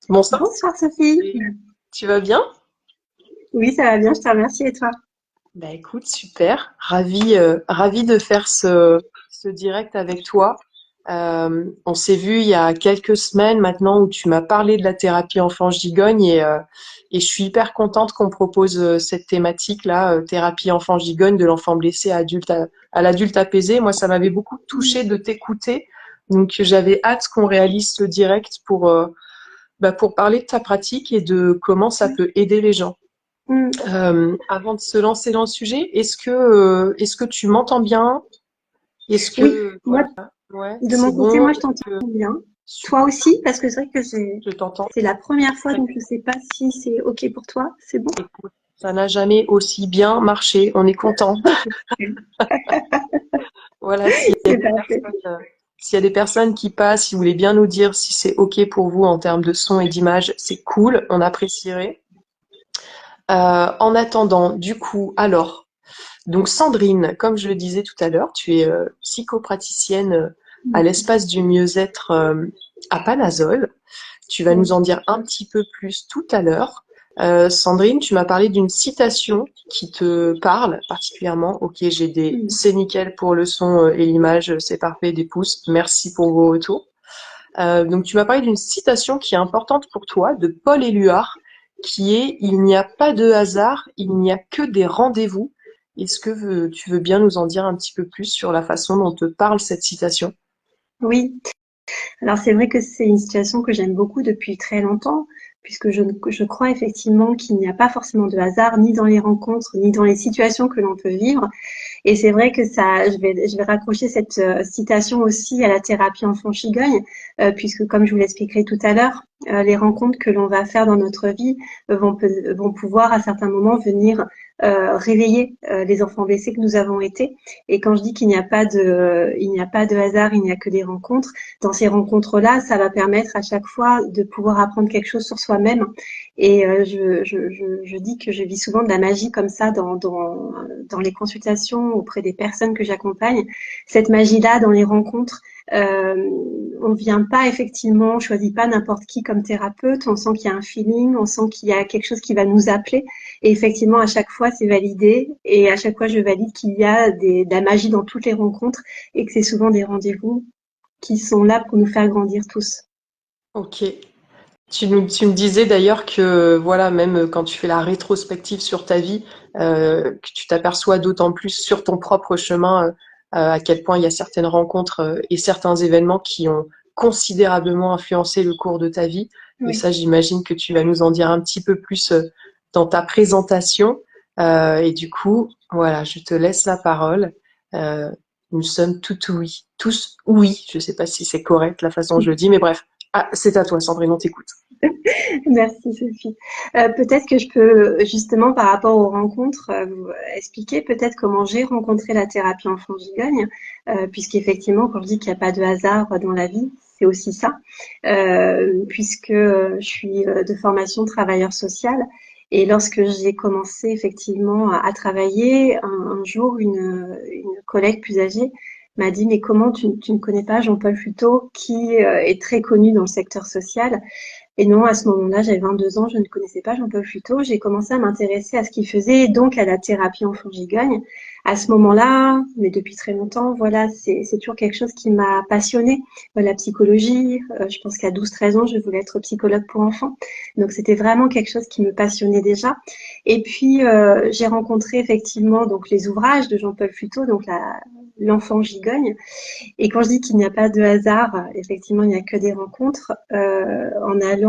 Bonsoir, Bonsoir Sophie. tu vas bien? Oui, ça va bien, je te remercie et toi? Bah écoute, super. Ravie de faire ce direct avec toi. On s'est vu il y a quelques semaines maintenant où tu m'as parlé de la thérapie enfant-gigogne et je suis hyper contente qu'on propose cette thématique-là, thérapie enfant-gigogne, de l'enfant blessé à l'adulte apaisé. Moi, ça m'avait beaucoup touchée de t'écouter. Donc j'avais hâte qu'on réalise ce direct pour parler de ta pratique et de comment ça peut aider les gens. Mm. Avant de se lancer dans le sujet, est-ce que tu m'entends bien? Est-ce Oui, que moi, voilà, ouais, de c'est mon côté, bon, moi je t'entends que bien. Toi super, aussi, parce que c'est vrai que je t'entends c'est la première fois, très donc bien. je sais pas si c'est OK pour toi. C'est bon? Écoute, ça n'a jamais aussi bien marché. On est content. Voilà, C'est parfait. s'il y a des personnes qui passent, si vous voulez bien nous dire si c'est OK pour vous en termes de son et d'image, c'est cool, on apprécierait. En attendant, du coup, alors, donc Sandrine, comme je le disais tout à l'heure, tu es psychopraticienne à l'espace du mieux-être à Panazol. Tu vas nous Oui. en dire un petit peu plus tout à l'heure. Sandrine, tu m'as parlé d'une citation qui te parle particulièrement. Ok, j'ai des Mm. c'est nickel pour le son et l'image, c'est parfait, des pouces. Merci pour vos retours. Donc tu m'as parlé d'une citation qui est importante pour toi de Paul Éluard, qui est il n'y a pas de hasard, il n'y a que des rendez-vous. Est-ce que tu veux bien nous en dire un petit peu plus sur la façon dont te parle cette citation? Oui. Alors c'est vrai que c'est une situation que j'aime beaucoup depuis très longtemps, puisque je crois effectivement qu'il n'y a pas forcément de hasard, ni dans les rencontres, ni dans les situations que l'on peut vivre. Et c'est vrai que ça, je vais raccrocher cette citation aussi à la thérapie enfant-chigogne, puisque comme je vous l'expliquerai tout à l'heure, les rencontres que l'on va faire dans notre vie vont pouvoir à certains moments venir réveiller les enfants blessés que nous avons été. Et quand je dis il n'y a pas de hasard, il n'y a que des rencontres. Dans ces rencontres-là, ça va permettre à chaque fois de pouvoir apprendre quelque chose sur soi-même. Et je dis que je vis souvent de la magie comme ça dans les consultations auprès des personnes que j'accompagne. Cette magie-là dans les rencontres, euh, on vient pas effectivement, on choisit pas n'importe qui comme thérapeute. On sent qu'il y a un feeling, on sent qu'il y a quelque chose qui va nous appeler. Et effectivement, à chaque fois, c'est validé. Et à chaque fois, je valide qu'il y a de la magie dans toutes les rencontres et que c'est souvent des rendez-vous qui sont là pour nous faire grandir tous. Ok. Tu me disais d'ailleurs que voilà, même quand tu fais la rétrospective sur ta vie, que tu t'aperçois d'autant plus sur ton propre chemin à quel point il y a certaines rencontres et certains événements qui ont considérablement influencé le cours de ta vie. Et Oui. ça, j'imagine que tu vas nous en dire un petit peu plus dans ta présentation. Et du coup, voilà, je te laisse la parole. Euh, nous sommes tous oui. Je sais pas si c'est correct la façon dont je le dis, mais bref. Ah, c'est à toi, Sandrine, on t'écoute. Merci Sophie. Peut-être que je peux justement par rapport aux rencontres vous expliquer peut-être comment j'ai rencontré la thérapie enfant gigogne, puisqu'effectivement quand je dis qu'il n'y a pas de hasard dans la vie, c'est aussi ça, puisque je suis de formation travailleur social et lorsque j'ai commencé effectivement à travailler, un jour une collègue plus âgée m'a dit mais comment tu ne connais pas Jean-Paul Futot qui est très connu dans le secteur social et non, à ce moment-là, j'avais 22 ans, je ne connaissais pas Jean-Paul Futot. J'ai commencé à m'intéresser à ce qu'il faisait, donc à la thérapie enfant-gigogne. À ce moment-là, mais depuis très longtemps, voilà, c'est toujours quelque chose qui m'a passionnée. La psychologie, je pense qu'à 12-13 ans, je voulais être psychologue pour enfants. Donc c'était vraiment quelque chose qui me passionnait déjà. Et puis, j'ai rencontré effectivement donc les ouvrages de Jean-Paul Futot, donc l'enfant gigogne. Et quand je dis qu'il n'y a pas de hasard, effectivement, il n'y a que des rencontres. En allant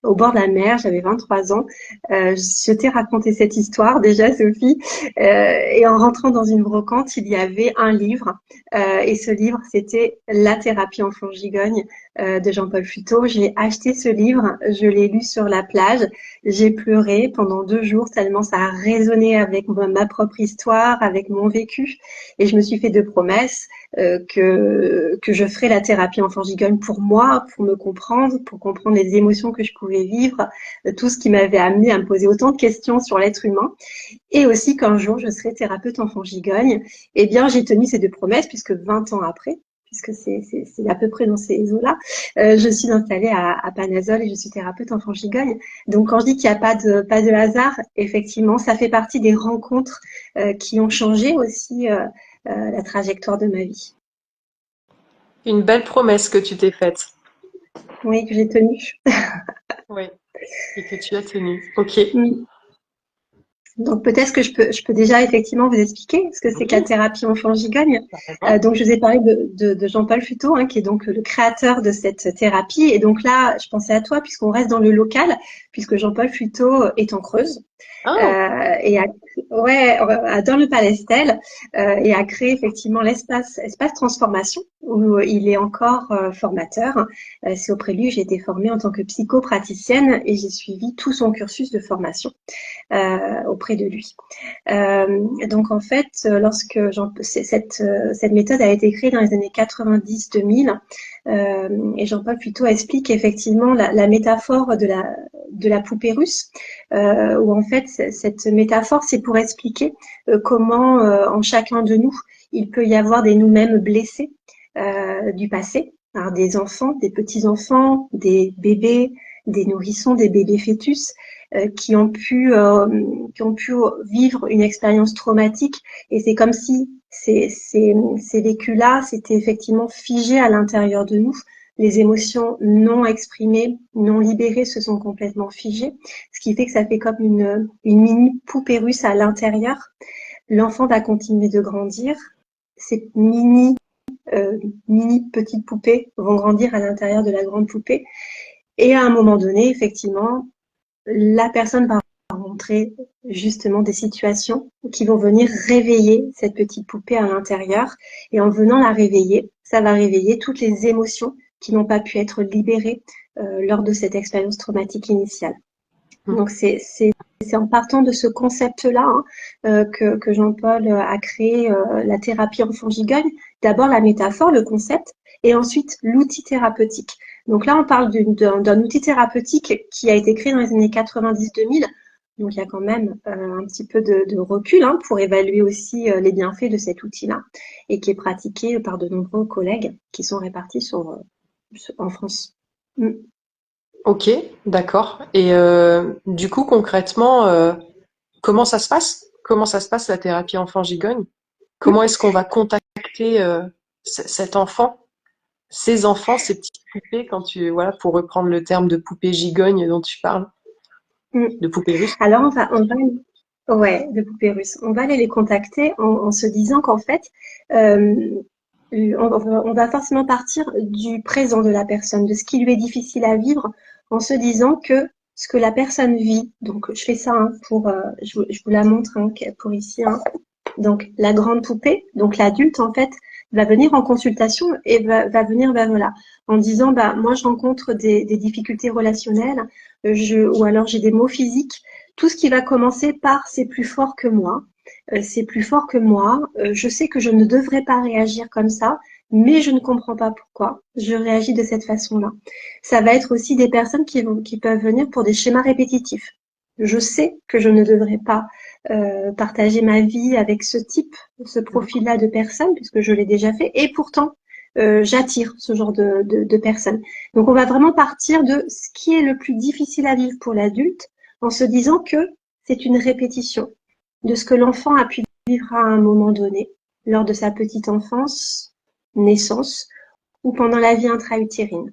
au bord de la mer, j'avais 23 ans, je t'ai raconté cette histoire déjà, Sophie. Et en rentrant dans une brocante, il y avait un livre. Et ce livre, c'était La thérapie enfant gigogne de Jean-Paul Futot. J'ai acheté ce livre, je l'ai lu sur la plage. J'ai pleuré pendant 2 jours tellement ça a résonné avec ma propre histoire, avec mon vécu. Et je me suis fait 2 promesses que je ferais la thérapie enfant gigogne pour moi, pour me comprendre, pour comprendre les émotions que je pouvais vivre, tout ce qui m'avait amené à me poser autant de questions sur l'être humain, et aussi qu'un jour je serais thérapeute enfant gigogne. Eh bien, j'ai tenu ces 2 promesses puisque 20 ans après, puisque c'est à peu près dans ces eaux-là. Je suis installée à Panazol et je suis thérapeute enfant gigogne. Donc, quand je dis qu'il n'y a pas de hasard, effectivement, ça fait partie des rencontres qui ont changé aussi la trajectoire de ma vie. Une belle promesse que tu t'es faite. Oui, que j'ai tenue. Oui. Et que tu as tenue. Ok. Donc peut-être que je peux déjà effectivement vous expliquer ce que c'est que la Oui, thérapie enfant gigogne. carrément. Donc je vous ai parlé de Jean-Paul Futot, hein, qui est donc le créateur de cette thérapie. Et donc là, je pensais à toi puisqu'on reste dans le local, puisque Jean-Paul Futot est en Creuse Ah, et ouais, dans le Palestel et a créé effectivement espace transformation où il est encore formateur. C'est auprès de lui que j'ai été formée en tant que psychopraticienne et j'ai suivi tout son cursus de formation auprès de lui. Donc en fait, lorsque cette méthode a été créée dans les années 90-2000, et Jean-Paul Puteaux explique effectivement la métaphore de la poupée russe, où en fait cette métaphore c'est pour expliquer comment en chacun de nous il peut y avoir des nous-mêmes blessés du passé, par des enfants, des petits-enfants, des bébés, des nourrissons, des bébés fœtus qui ont pu vivre une expérience traumatique et c'est comme si ces vécus-là s'étaient effectivement figés à l'intérieur de nous. Les émotions non exprimées, non libérées se sont complètement figées, ce qui fait que ça fait comme une mini poupée russe à l'intérieur. L'enfant va continuer de grandir. Ces mini petites poupées vont grandir à l'intérieur de la grande poupée. Et à un moment donné, effectivement, la personne va rencontrer justement des situations qui vont venir réveiller cette petite poupée à l'intérieur. Et en venant la réveiller, ça va réveiller toutes les émotions qui n'ont pas pu être libérées lors de cette expérience traumatique initiale. Donc c'est en partant de ce concept-là que Jean-Paul a créé la thérapie enfant gigogne. D'abord la métaphore, le concept, et ensuite l'outil thérapeutique. Donc là, on parle d'un outil thérapeutique qui a été créé dans les années 90-2000. Donc il y a quand même un petit peu de recul pour évaluer aussi les bienfaits de cet outil-là et qui est pratiqué par de nombreux collègues qui sont répartis en France. ok, d'accord. Et du coup, concrètement, comment ça se passe? Comment ça se passe la thérapie enfant gigogne? Comment est-ce qu'on va contacter cet enfant, ces enfants, ces petites poupées, quand voilà, pour reprendre le terme de poupée gigogne dont tu parles, Mm. de poupée russe? Alors ouais, de poupées russes. On va aller les contacter en se disant qu'en fait, euh, on va forcément partir du présent de la personne, de ce qui lui est difficile à vivre, en se disant que ce que la personne vit, donc je fais ça je vous la montre pour ici. Donc la grande poupée, donc l'adulte en fait, va venir en consultation et va venir voilà, en disant bah moi je rencontre des difficultés relationnelles, ou alors j'ai des maux physiques. Tout ce qui va commencer par c'est plus fort que moi, c'est plus fort que moi. Je sais que je ne devrais pas réagir comme ça, mais je ne comprends pas pourquoi je réagis de cette façon-là. Ça va être aussi des personnes qui peuvent venir pour des schémas répétitifs. Je sais que je ne devrais pas partager ma vie avec ce profil-là de personnes, puisque je l'ai déjà fait, et pourtant j'attire ce genre de personnes. Donc on va vraiment partir de ce qui est le plus difficile à vivre pour l'adulte, en se disant que c'est une répétition de ce que l'enfant a pu vivre à un moment donné, lors de sa petite enfance, naissance, ou pendant la vie intra-utérine.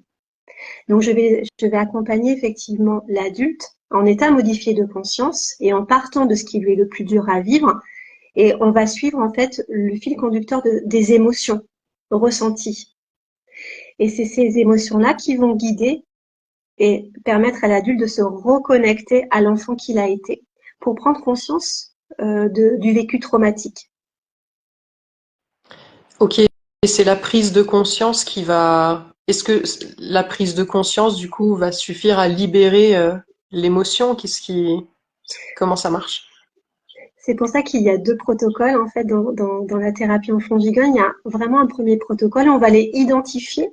Donc je vais accompagner effectivement l'adulte en état modifié de conscience et en partant de ce qui lui est le plus dur à vivre. Et on va suivre en fait le fil conducteur des émotions ressenties. Et c'est ces émotions-là qui vont guider et permettre à l'adulte de se reconnecter à l'enfant qu'il a été pour prendre conscience du vécu traumatique. Ok, et c'est la prise de conscience qui va... Est-ce que la prise de conscience, du coup, va suffire à libérer l'émotion? Comment ça marche? C'est pour ça qu'il y a deux protocoles en fait dans la thérapie enfant gigogne. Il y a vraiment un premier protocole, on va aller identifier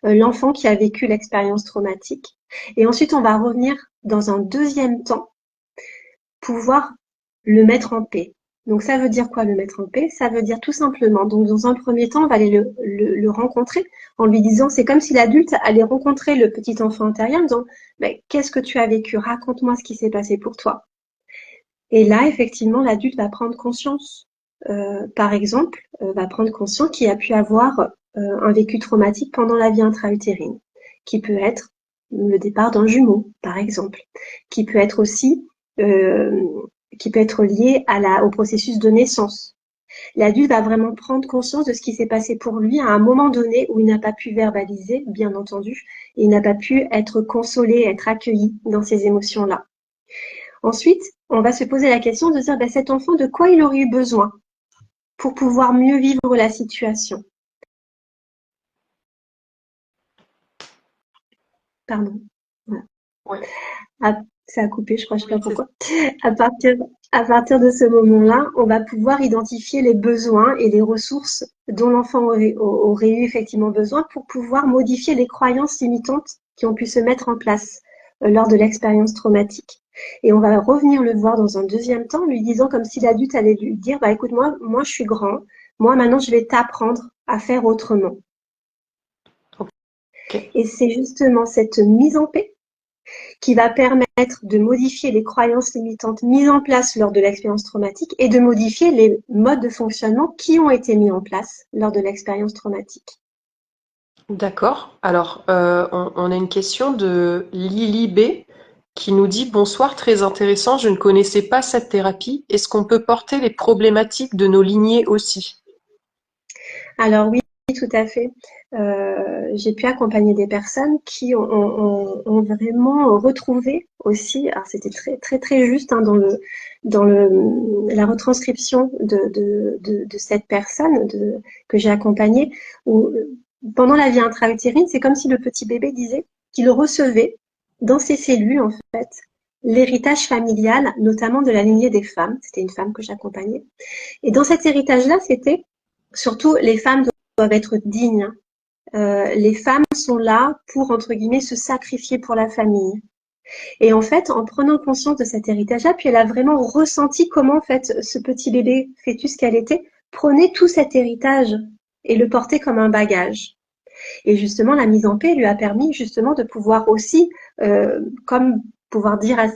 l'enfant qui a vécu l'expérience traumatique. Et ensuite, on va revenir dans un deuxième temps, pouvoir le mettre en paix, Donc ça veut dire quoi le mettre en paix? Ça veut dire tout simplement, donc dans un premier temps, on va aller le rencontrer en lui disant, c'est comme si l'adulte allait rencontrer le petit enfant intérieur en disant, ben, qu'est-ce que tu as vécu? Raconte-moi ce qui s'est passé pour toi. Et là, effectivement, l'adulte va prendre conscience, par exemple, va prendre conscience qu'il a pu avoir un vécu traumatique pendant la vie intra-utérine, qui peut être le départ d'un jumeau, par exemple, qui peut être aussi euh, qui peut être lié au processus de naissance. L'adulte va vraiment prendre conscience de ce qui s'est passé pour lui à un moment donné où il n'a pas pu verbaliser, bien entendu, et il n'a pas pu être consolé, être accueilli dans ces émotions-là. Ensuite, on va se poser la question de dire, ben, cet enfant, de quoi il aurait eu besoin pour pouvoir mieux vivre la situation? Pardon. Voilà. Ouais. Ah, ça a coupé, je crois, je sais Oui, pas pourquoi. À partir, à partir de ce moment-là, on va pouvoir identifier les besoins et les ressources dont l'enfant aurait eu effectivement besoin pour pouvoir modifier les croyances limitantes qui ont pu se mettre en place lors de l'expérience traumatique. Et on va revenir le voir dans un deuxième temps, lui disant comme si l'adulte allait lui dire, bah écoute, moi je suis grand, moi maintenant je vais t'apprendre à faire autrement. ok. Et c'est justement cette mise en paix qui va permettre de modifier les croyances limitantes mises en place lors de l'expérience traumatique et de modifier les modes de fonctionnement qui ont été mis en place lors de l'expérience traumatique. D'accord. Alors, on a une question de Lily B qui nous dit: Bonsoir, très intéressant. Je ne connaissais pas cette thérapie. Est-ce qu'on peut porter les problématiques de nos lignées aussi? Alors oui, tout à fait. J'ai pu accompagner des personnes qui ont vraiment retrouvé aussi, alors c'était très très très juste hein, la retranscription de cette personne que j'ai accompagnée, où pendant la vie intra-utérine, c'est comme si le petit bébé disait qu'il recevait dans ses cellules en fait l'héritage familial, notamment de la lignée des femmes. C'était une femme que j'accompagnais. Et dans cet héritage-là, c'était surtout les femmes doivent être dignes. Les femmes sont là pour, entre guillemets, se sacrifier pour la famille. Et en fait, en prenant conscience de cet héritage-là, puis elle a vraiment ressenti comment, en fait, ce petit bébé fœtus qu'elle était prenait tout cet héritage et le portait comme un bagage. Et justement, la mise en paix lui a permis justement de pouvoir aussi, comme pouvoir dire à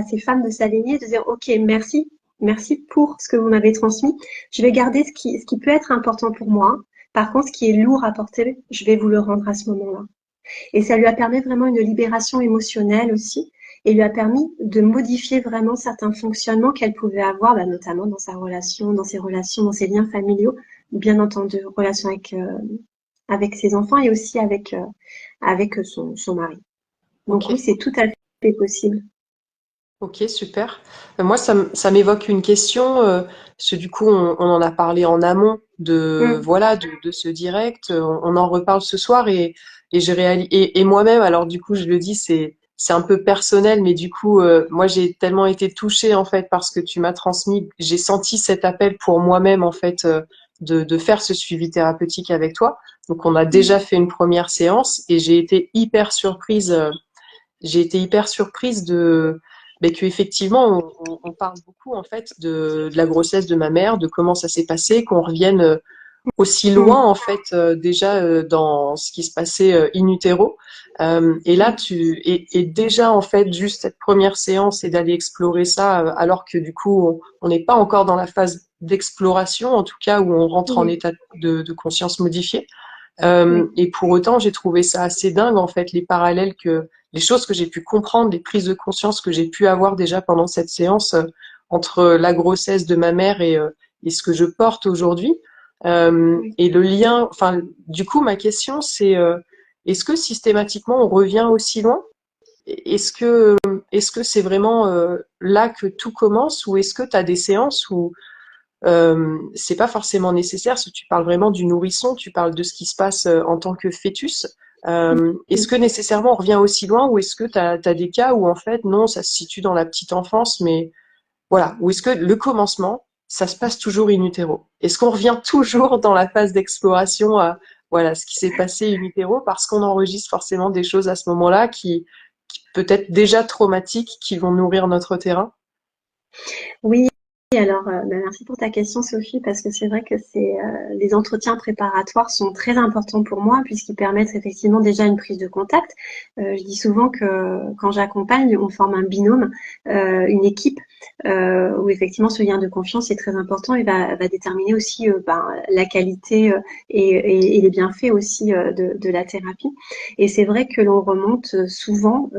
ces femmes de s'aligner, de dire, OK, merci, merci pour ce que vous m'avez transmis. Je vais garder ce qui peut être important pour moi. Par contre, ce qui est lourd à porter, je vais vous le rendre à ce moment-là. Et ça lui a permis vraiment une libération émotionnelle aussi, et lui a permis de modifier vraiment certains fonctionnements qu'elle pouvait avoir, bah, notamment dans sa relation, dans ses relations, dans ses liens familiaux, bien entendu, relations avec ses enfants et aussi avec son mari. Donc oui, Ok. c'est tout à fait possible. Ok, super. Moi, ça m'évoque une question, parce que du coup, on en a parlé en amont de, Mm, voilà, de ce direct. On en reparle ce soir et j'ai réalisé, et moi-même, alors du coup, je le dis, c'est un peu personnel, mais du coup, moi, j'ai tellement été touchée, en fait, par ce que tu m'as transmis. J'ai senti cet appel pour moi-même, en fait, de faire ce suivi thérapeutique avec toi. Donc, on a déjà mm, fait une première séance et j'ai été hyper surprise de ben, que effectivement on parle beaucoup en fait de la grossesse de ma mère, de comment ça s'est passé, qu'on revienne aussi loin mm, en fait déjà dans ce qui se passait in utero. Et là mm, et déjà en fait juste cette première séance et d'aller explorer ça alors que du coup on n'est pas encore dans la phase d'exploration en tout cas où on rentre en oui, état de conscience modifié. oui, Et pour autant, j'ai trouvé ça assez dingue, en fait, les choses que j'ai pu comprendre, les prises de conscience que j'ai pu avoir déjà pendant cette séance entre la grossesse de ma mère et ce que je porte aujourd'hui. oui. Et le lien, enfin, du coup, ma question, c'est est-ce que systématiquement on revient aussi loin? Est-ce que est-ce que c'est vraiment là que tout commence ou est-ce que tu as des séances où c'est pas forcément nécessaire, parce que tu parles vraiment du nourrisson, tu parles de ce qui se passe en tant que fœtus. Est-ce que Mm. nécessairement on revient aussi loin ou est-ce que tu as des cas où en fait non, ça se situe dans la petite enfance, mais voilà, ou est-ce que le commencement, ça se passe toujours in utero? Est-ce qu'on revient toujours dans la phase d'exploration à voilà ce qui s'est passé in utero parce qu'on enregistre forcément des choses à ce moment-là qui peut-être déjà traumatiques qui vont nourrir notre terrain? Oui, Alors, merci pour ta question, Sophie, parce que c'est vrai que les entretiens préparatoires sont très importants pour moi puisqu'ils permettent effectivement déjà une prise de contact. Je dis souvent que quand j'accompagne, on forme un binôme, une équipe, où effectivement ce lien de confiance est très important et va déterminer aussi la qualité et les bienfaits aussi de la thérapie. Et c'est vrai que l'on remonte souvent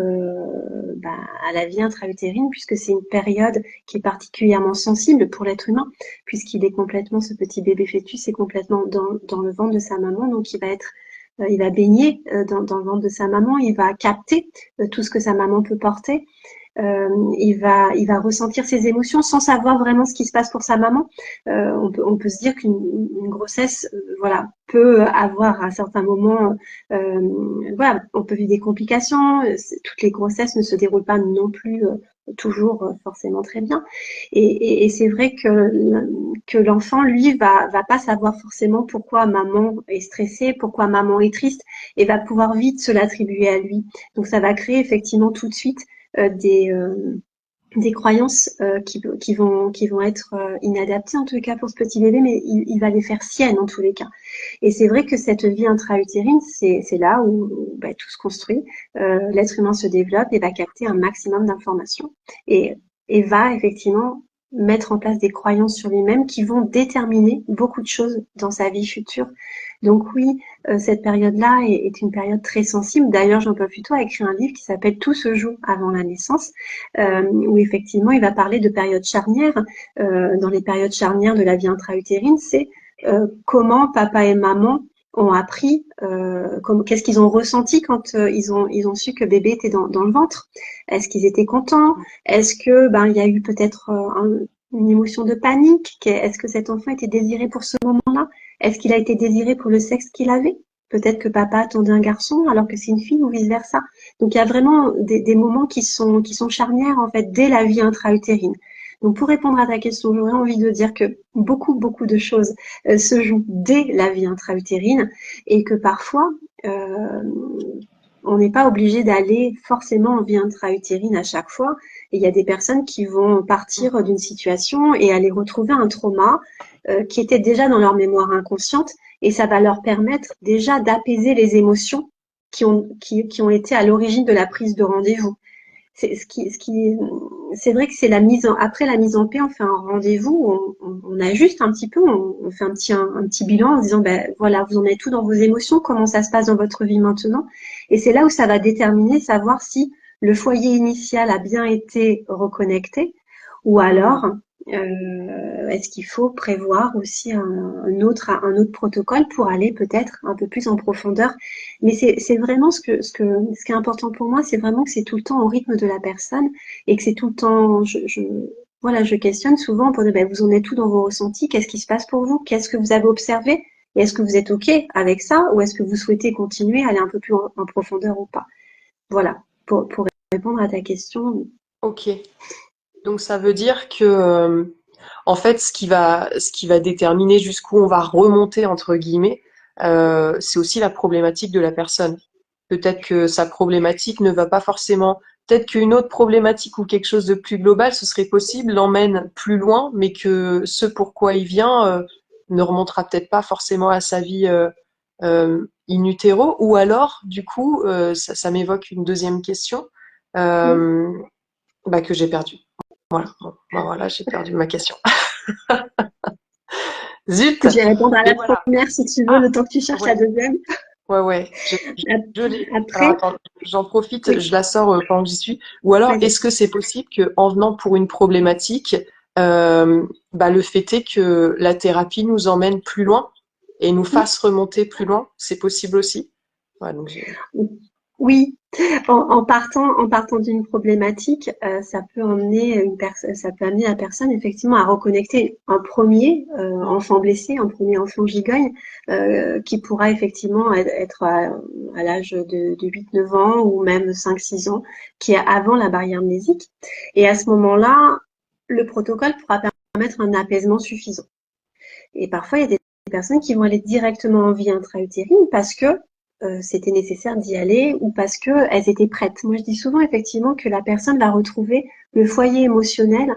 à la vie intra-utérine puisque c'est une période qui est particulièrement sensible pour l'être humain, puisqu'il est complètement, ce petit bébé fœtus est complètement dans le ventre de sa maman, donc il va baigner dans le ventre de sa maman, il va capter tout ce que sa maman peut porter, il va ressentir ses émotions sans savoir vraiment ce qui se passe pour sa maman. On peut se dire qu'une grossesse, voilà, peut avoir à certains moments, voilà, on peut vivre des complications. Toutes les grossesses ne se déroulent pas non plus toujours forcément très bien. Et c'est vrai que l'enfant, lui, va pas savoir forcément pourquoi maman est stressée, pourquoi maman est triste, et va pouvoir vite se l'attribuer à lui. Donc ça va créer effectivement tout de suite euh, des, euh, des croyances qui vont être inadaptées en tout cas pour ce petit bébé, mais il va les faire siennes en tous les cas. Et c'est vrai que cette vie intra-utérine, c'est là où tout se construit. L'être humain se développe et va capter un maximum d'informations et, et va effectivement mettre en place des croyances sur lui-même qui vont déterminer beaucoup de choses dans sa vie future. Donc oui, cette période-là est une période très sensible. D'ailleurs, Jean-Paul Futot a écrit un livre qui s'appelle Tout se joue avant la naissance, où effectivement il va parler de périodes charnières. Dans les périodes charnières de la vie intra-utérine, c'est comment papa et maman ont appris, qu'est-ce qu'ils ont ressenti quand ils ont su que bébé était dans le ventre. Est-ce qu'ils étaient contents? Est-ce que il y a eu peut-être une émotion de panique? Est-ce que cet enfant était désiré pour ce moment-là? Est-ce qu'il a été désiré pour le sexe qu'il avait? Peut-être que papa attendait un garçon alors que c'est une fille ou vice-versa. Donc il y a vraiment des moments qui sont charnières en fait dès la vie intra-utérine. Donc pour répondre à ta question, j'aurais envie de dire que beaucoup de choses se jouent dès la vie intra-utérine et que parfois euh, on n'est pas obligé d'aller forcément en vie intra-utérine à chaque fois. Et il y a des personnes qui vont partir d'une situation et aller retrouver un trauma qui était déjà dans leur mémoire inconsciente et ça va leur permettre déjà d'apaiser les émotions qui ont été à l'origine de la prise de rendez-vous. C'est vrai que c'est après la mise en paix, on fait un rendez-vous, on ajuste un petit peu, on fait un petit bilan en se disant, voilà, vous en êtes tout dans vos émotions, comment ça se passe dans votre vie maintenant. Et c'est là où ça va déterminer, savoir si le foyer initial a bien été reconnecté ou alors, est-ce qu'il faut prévoir aussi un autre protocole pour aller peut-être un peu plus en profondeur. Mais c'est vraiment ce qui est important pour moi, c'est vraiment que c'est tout le temps au rythme de la personne et que c'est tout le temps, voilà, je questionne souvent pour dire, vous en êtes tout dans vos ressentis, qu'est-ce qui se passe pour vous? Qu'est-ce que vous avez observé? Et est-ce que vous êtes OK avec ça ou est-ce que vous souhaitez continuer à aller un peu plus en profondeur ou pas? Voilà, pour répondre à ta question. Ok. Donc ça veut dire que en fait ce qui va déterminer jusqu'où on va remonter entre guillemets, c'est aussi la problématique de la personne. Peut-être que sa problématique ne va pas forcément, peut-être qu'une autre problématique ou quelque chose de plus global, ce serait possible, l'emmène plus loin, mais que ce pourquoi il vient ne remontera peut-être pas forcément à sa vie in utero. Ou alors, du coup, ça m'évoque une deuxième question que j'ai perdue. Voilà, bon, voilà, j'ai perdu ma question. Zut! Je vais répondre à Mais la voilà. première si tu veux, Ah, le temps que tu cherches la ouais, deuxième. ouais. Je l'ai. Alors Après, attends, j'en profite, oui, je la sors pendant que j'y suis. Ou alors, vas-y. est-ce que c'est possible que, en venant pour une problématique, le fait est que la thérapie nous emmène plus loin et nous fasse remonter plus loin? C'est possible aussi? Ouais, donc Oui, en partant d'une problématique, ça peut emmener ça peut amener la personne effectivement à reconnecter un premier enfant blessé, un premier enfant gigogne, qui pourra effectivement être à l'âge de 8-9 ans ou même 5-6 ans, qui est avant la barrière mnésique. Et à ce moment-là, le protocole pourra permettre un apaisement suffisant. Et parfois, il y a des personnes qui vont aller directement en vie intra-utérine parce que c'était nécessaire d'y aller ou parce qu'elles étaient prêtes. Moi, je dis souvent effectivement que la personne va retrouver le foyer émotionnel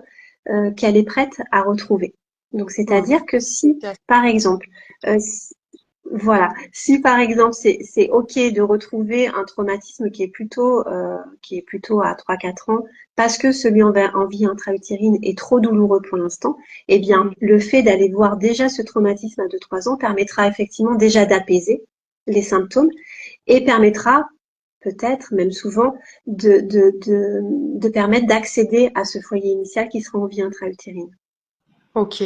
qu'elle est prête à retrouver. Donc, c'est-à-dire que si, par exemple, voilà, si par exemple c'est ok de retrouver un traumatisme qui est plutôt à 3-4 ans parce que celui en vie intra-utérine est trop douloureux pour l'instant, eh bien le fait d'aller voir déjà ce traumatisme à 2-3 ans permettra effectivement déjà d'apaiser les symptômes et permettra peut-être même souvent de permettre d'accéder à ce foyer initial qui sera en vie intra-utérine. Ok.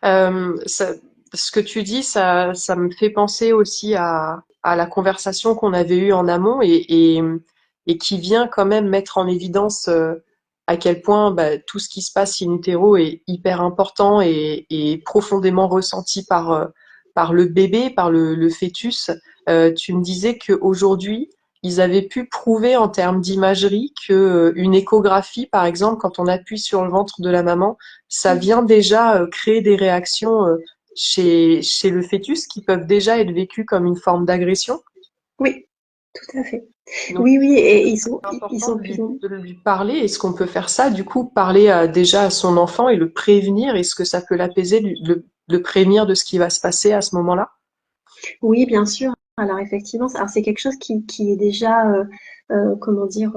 Ça, ce que tu dis, ça me fait penser aussi à la conversation qu'on avait eue en amont et qui vient quand même mettre en évidence à quel point bah, tout ce qui se passe in utero est hyper important et profondément ressenti par le bébé, par le fœtus. Tu me disais qu'aujourd'hui, ils avaient pu prouver en termes d'imagerie que une échographie, par exemple, quand on appuie sur le ventre de la maman, ça vient déjà créer des réactions chez le fœtus qui peuvent déjà être vécues comme une forme d'agression. Oui, tout à fait. Donc, Oui, oui, et c'est ils important sont plus en... de lui parler. Est-ce qu'on peut faire ça, du coup, parler déjà à son enfant et le prévenir? Est-ce que ça peut l'apaiser, le prévenir de ce qui va se passer à ce moment-là? Oui, bien sûr. Alors effectivement, c'est quelque chose qui est déjà, comment dire,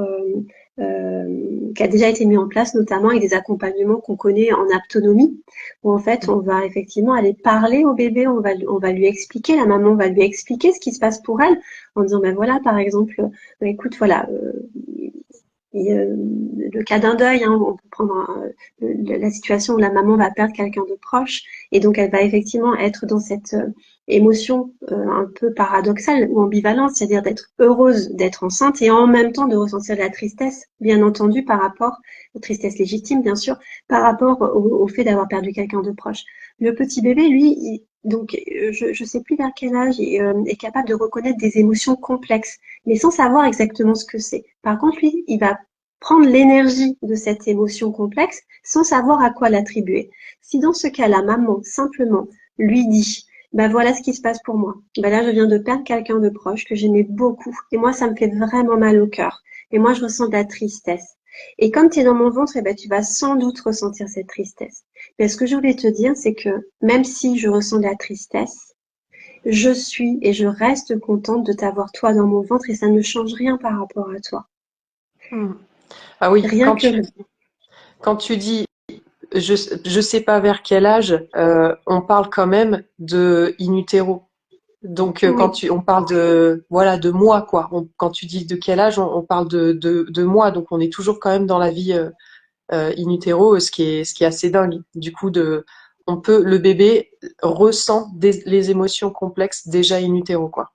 qui a déjà été mis en place, notamment avec des accompagnements qu'on connaît en autonomie, où en fait on va effectivement aller parler au bébé, on va lui expliquer, la maman va lui expliquer ce qui se passe pour elle, en disant ben voilà, par exemple, écoute, voilà, le cas d'un deuil, hein, on peut prendre la situation où la maman va perdre quelqu'un de proche et donc elle va effectivement être dans cette émotion un peu paradoxale ou ambivalente, c'est-à-dire d'être heureuse d'être enceinte et en même temps de ressentir de la tristesse, bien entendu, par rapport, tristesse légitime bien sûr, par rapport au fait d'avoir perdu quelqu'un de proche. Le petit bébé, lui, donc je ne sais plus vers quel âge, est capable de reconnaître des émotions complexes, mais sans savoir exactement ce que c'est. Par contre, lui, il va prendre l'énergie de cette émotion complexe sans savoir à quoi l'attribuer. Si dans ce cas, la maman simplement lui dit, ben voilà ce qui se passe pour moi. Ben là, je viens de perdre quelqu'un de proche que j'aimais beaucoup. Et moi, ça me fait vraiment mal au cœur. Et moi, je ressens de la tristesse. Et comme tu es dans mon ventre, eh ben, tu vas sans doute ressentir cette tristesse. Mais ce que je voulais te dire, c'est que même si je ressens de la tristesse, je suis et je reste contente de t'avoir toi dans mon ventre et ça ne change rien par rapport à toi. Hmm. Ah oui, Rien que quand tu dis je sais pas vers quel âge, on parle quand même de in utero. Donc quand oui, on parle de voilà de moi quoi. Quand tu dis de quel âge, on parle de moi. Donc on est toujours quand même dans la vie in utero, ce qui est assez dingue. Du coup le bébé ressent les émotions complexes déjà in utero quoi.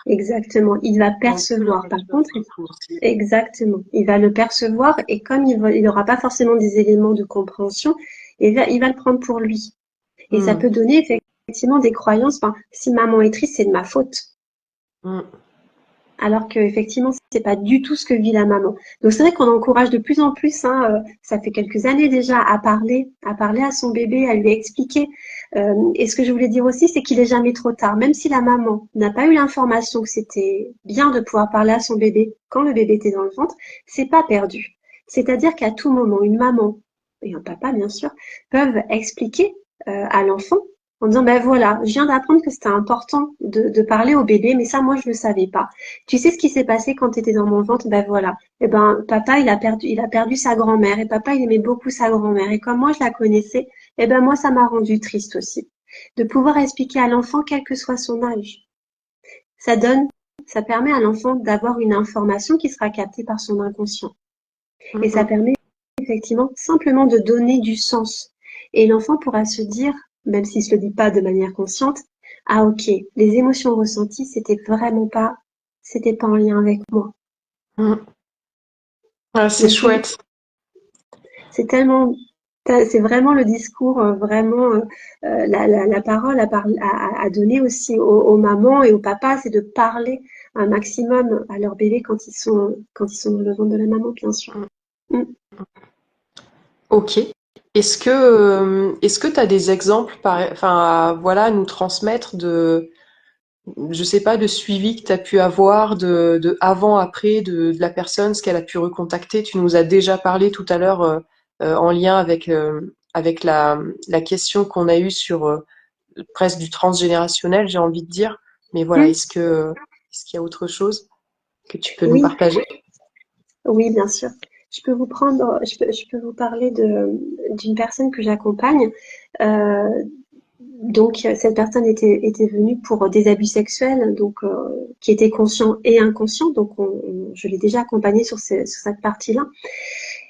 exactement. Il va Et on peut le percevoir. Par contre, ressentir aussi. exactement. Il va le percevoir et comme il n'aura pas forcément des éléments de compréhension, il va le prendre pour lui. Et ça Hmm, peut donner effectivement des croyances. Ben, si maman est triste, c'est de ma faute. hmm, Alors que effectivement, c'est pas du tout ce que vit la maman. Donc c'est vrai qu'on encourage de plus en plus, hein, ça fait quelques années déjà, à parler à son bébé, à lui expliquer. Et ce que je voulais dire aussi, c'est qu'il est jamais trop tard. Même si la maman n'a pas eu l'information que c'était bien de pouvoir parler à son bébé quand le bébé était dans le ventre, c'est pas perdu. C'est-à-dire qu'à tout moment, une maman et un papa, bien sûr, peuvent expliquer à l'enfant en disant, ben voilà, je viens d'apprendre que c'était important de parler au bébé, mais ça, moi, je ne le savais pas. Tu sais ce qui s'est passé quand tu étais dans mon ventre? Ben voilà. Eh ben, papa, il a perdu sa grand-mère. Et papa, il aimait beaucoup sa grand-mère. Et comme moi, je la connaissais, eh ben, moi, ça m'a rendu triste aussi. De pouvoir expliquer à l'enfant, quel que soit son âge. Ça donne, ça permet à l'enfant d'avoir une information qui sera captée par son inconscient. hmm, Et ça hmm. permet effectivement simplement de donner du sens. Et l'enfant pourra se dire, même s'il ne se le dit pas de manière consciente, ah ok, les émotions ressenties, c'était pas en lien avec moi. Hmm. Ah, c'est Donc chouette. c'est tellement, c'est vraiment le discours, vraiment la parole à donner aussi aux mamans et aux papas, c'est de parler un maximum à leur bébé quand ils sont dans le ventre de la maman, bien sûr. Hmm. Mm. Ok. Est-ce que tu as des exemples, enfin, voilà, à nous transmettre je sais pas, de suivi que tu as pu avoir de avant, après, de la personne, ce qu'elle a pu recontacter. Tu nous as déjà parlé tout à l'heure en lien avec la question qu'on a eue sur presque du transgénérationnel, j'ai envie de dire. Mais voilà, Mm. est-ce qu'il y a autre chose que tu peux nous Oui, partager? oui, bien sûr. Je peux vous parler d'une personne que j'accompagne. Euh, donc, cette personne était venue pour des abus sexuels, donc qui étaient conscients et inconscients. Donc, je l'ai déjà accompagnée sur cette partie-là.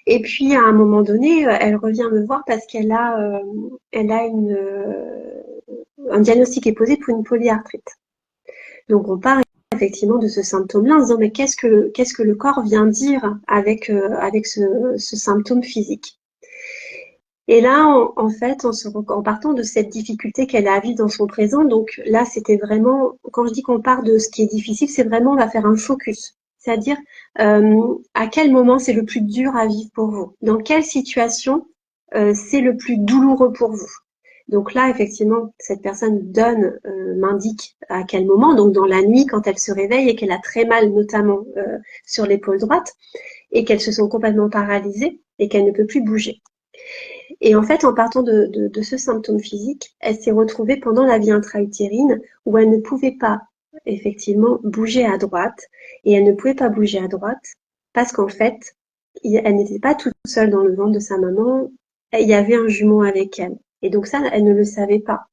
Et puis, à un moment donné, elle revient me voir parce elle a un diagnostic est posé pour une polyarthrite. Donc, on part effectivement de ce symptôme-là en se disant mais qu'est-ce que le corps vient dire avec ce symptôme physique. Et là, en fait, en partant de cette difficulté qu'elle a à vivre dans son présent, donc là, c'était vraiment, quand je dis qu'on part de ce qui est difficile, c'est vraiment, on va faire un focus. C'est-à-dire, à quel moment c'est le plus dur à vivre pour vous? Dans quelle situation c'est le plus douloureux pour vous? Donc là, effectivement, cette personne m'indique à quel moment, donc dans la nuit, quand elle se réveille et qu'elle a très mal, notamment sur l'épaule droite, et qu'elle se sent complètement paralysée et qu'elle ne peut plus bouger. Et en fait, en partant de ce symptôme physique, elle s'est retrouvée pendant la vie intra-utérine où elle ne pouvait pas effectivement bouger à droite. Et elle ne pouvait pas bouger à droite parce qu'en fait, elle n'était pas toute seule dans le ventre de sa maman. Il y avait un jumeau avec elle. Et donc ça, elle ne le savait pas.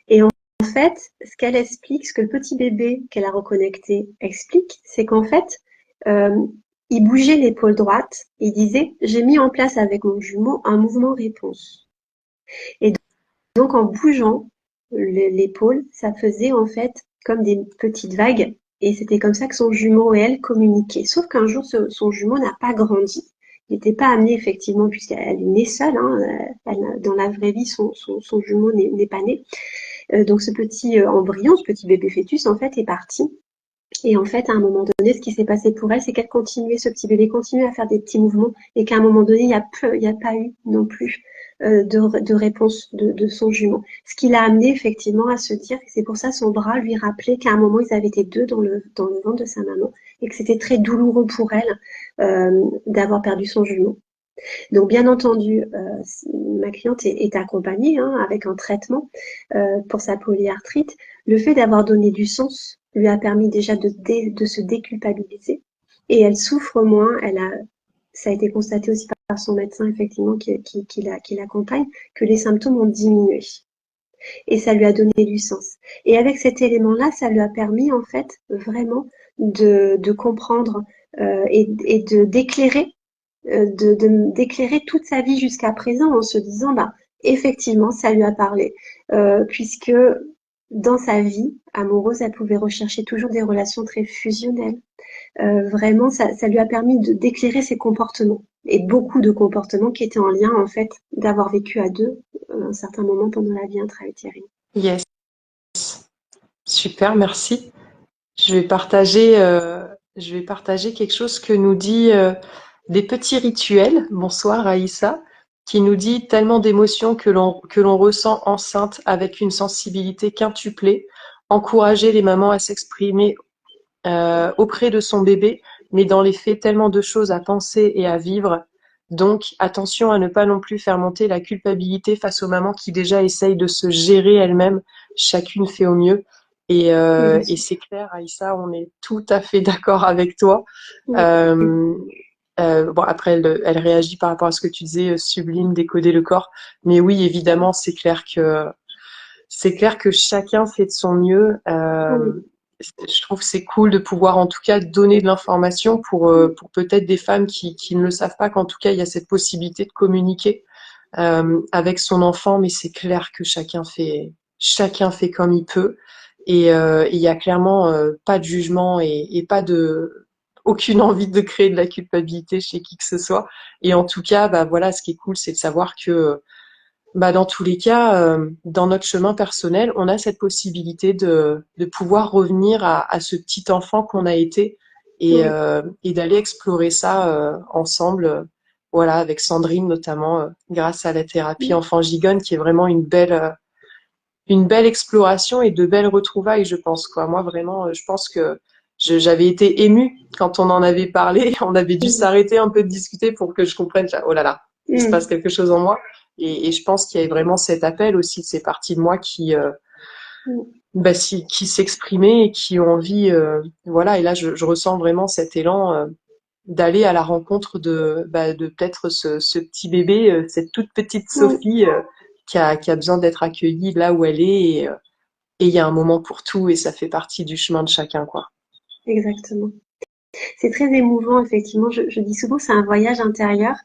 Et en fait, ce qu'elle explique, ce que le petit bébé qu'elle a reconnecté explique, c'est qu'en fait, euh, il bougeait l'épaule droite. Il disait, j'ai mis en place avec mon jumeau un mouvement réponse. Et donc, en bougeant l'épaule, ça faisait en fait comme des petites vagues. Et c'était comme ça que son jumeau et elle communiquaient. Sauf qu'un jour, son jumeau n'a pas grandi. Il n'était pas amené effectivement, puisqu'elle est née seule. Dans la vraie vie, son jumeau n'est pas né. Donc ce petit embryon, ce petit bébé fœtus, en fait, est parti. Et en fait, à un moment donné, ce qui s'est passé pour elle, c'est qu'elle continuait, ce petit bébé continuait à faire des petits mouvements et qu'à un moment donné, il y a pas eu non plus de réponse de son jumeau. Ce qui l'a amené effectivement à se dire, et c'est pour ça son bras lui rappelait qu'à un moment, ils avaient été deux dans le ventre de sa maman et que c'était très douloureux pour elle d'avoir perdu son jumeau. Donc, bien entendu, ma cliente est accompagnée avec un traitement pour sa polyarthrite. Le fait d'avoir donné du sens lui a permis déjà de se déculpabiliser et elle souffre moins. Ça a été constaté aussi par son médecin, effectivement, qui l'accompagne, que les symptômes ont diminué et ça lui a donné du sens. Et avec cet élément-là, ça lui a permis, en fait, vraiment de comprendre et d'éclairer d'éclairer toute sa vie jusqu'à présent en se disant bah effectivement ça lui a parlé puisque dans sa vie amoureuse elle pouvait rechercher toujours des relations très fusionnelles. Vraiment ça lui a permis d'éclairer ses comportements et beaucoup de comportements qui étaient en lien en fait d'avoir vécu à deux un certain moment pendant la vie intra-utérine. Yes, super, merci. Je vais partager quelque chose que nous dit des petits rituels. Bonsoir Aïssa, qui nous dit tellement d'émotions que l'on ressent enceinte avec une sensibilité quintuplée. Encourager les mamans à s'exprimer auprès de son bébé, mais dans les faits, tellement de choses à penser et à vivre. Donc, attention à ne pas non plus faire monter la culpabilité face aux mamans qui déjà essayent de se gérer elles-mêmes. Chacune fait au mieux. Bien Et sûr. c'est clair, Aïssa, on est tout à fait d'accord avec toi. Oui. Euh, bon, après, elle réagit par rapport à ce que tu disais, sublime, décoder le corps. Mais oui, évidemment, c'est clair que chacun fait de son mieux. Oui. Je trouve que c'est cool de pouvoir en tout cas donner de l'information pour peut-être des femmes qui ne le savent pas, qu'en tout cas il y a cette possibilité de communiquer avec son enfant, mais c'est clair que chacun fait comme il peut. Et il y a clairement pas de jugement et pas de aucune envie de créer de la culpabilité chez qui que ce soit. Et en tout cas, bah voilà, ce qui est cool, c'est de savoir que bah, dans tous les cas, dans notre chemin personnel, on a cette possibilité de pouvoir revenir à ce petit enfant qu'on a été Oui. et d'aller explorer ça ensemble, voilà, avec Sandrine notamment, grâce à la thérapie enfant gigone, qui est vraiment une belle exploration et de belles retrouvailles, je pense, quoi. Moi, vraiment, je pense que j'avais été émue quand on en avait parlé. On avait dû Oui. s'arrêter un peu de discuter pour que je comprenne. Oh là là. il se Mm. passe quelque chose en moi. Et je pense qu'il y a vraiment cet appel aussi de ces parties de moi Mm. qui s'exprimaient et qui ont envie, voilà. Et là, je ressens vraiment cet élan d'aller à la rencontre de peut-être ce petit bébé, cette toute petite Mm. Sophie qui a besoin d'être accueillie là où elle est. Et il y a un moment pour tout et ça fait partie du chemin de chacun, quoi. Exactement. C'est très émouvant, effectivement. Je dis souvent, c'est un voyage intérieur,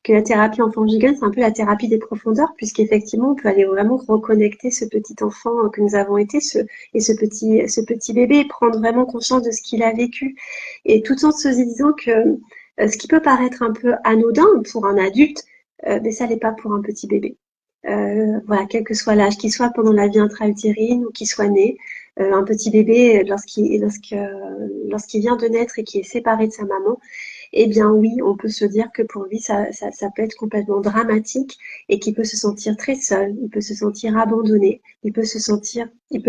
que la thérapie enfant gigant, c'est un peu la thérapie des profondeurs, puisqu'effectivement, on peut aller vraiment reconnecter ce petit enfant que nous avons été, ce petit bébé, prendre vraiment conscience de ce qu'il a vécu. Et tout en se disant que ce qui peut paraître un peu anodin pour un adulte, mais ça l'est pas pour un petit bébé. Voilà, quel que soit l'âge, qu'il soit pendant la vie intra-utérine ou qu'il soit né, un petit bébé, lorsqu'il vient de naître et qui est séparé de sa maman, eh bien oui, on peut se dire que pour lui, ça peut être complètement dramatique et qu'il peut se sentir très seul, il peut se sentir abandonné, il peut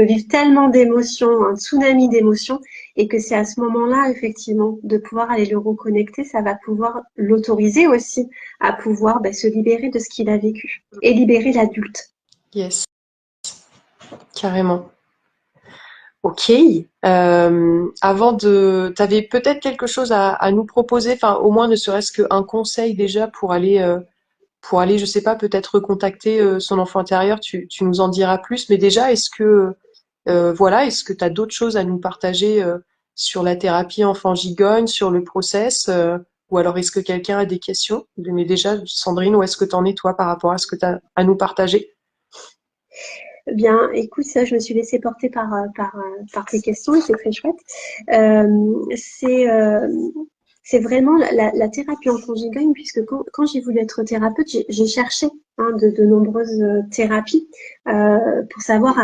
vivre tellement d'émotions, un tsunami d'émotions, et que c'est à ce moment-là, effectivement, de pouvoir aller le reconnecter, ça va pouvoir l'autoriser aussi à pouvoir se libérer de ce qu'il a vécu et libérer l'adulte. Yes, carrément. Ok. T'avais peut-être quelque chose à nous proposer, enfin au moins ne serait-ce qu'un conseil déjà pour aller, je sais pas, peut-être recontacter son enfant intérieur. Tu nous en diras plus. Mais déjà, est-ce que tu as d'autres choses à nous partager sur la thérapie enfant gigogne, sur le process, ou alors est-ce que quelqu'un a des questions? Mais déjà, Sandrine, où est-ce que tu en es toi par rapport à ce que tu as à nous partager? Bien, écoute, ça, je me suis laissée porter par tes questions et c'est très chouette. Euh, c'est euh, c'est vraiment la thérapie enfant gigogne, puisque quand j'ai voulu être thérapeute, j'ai cherché de nombreuses thérapies pour savoir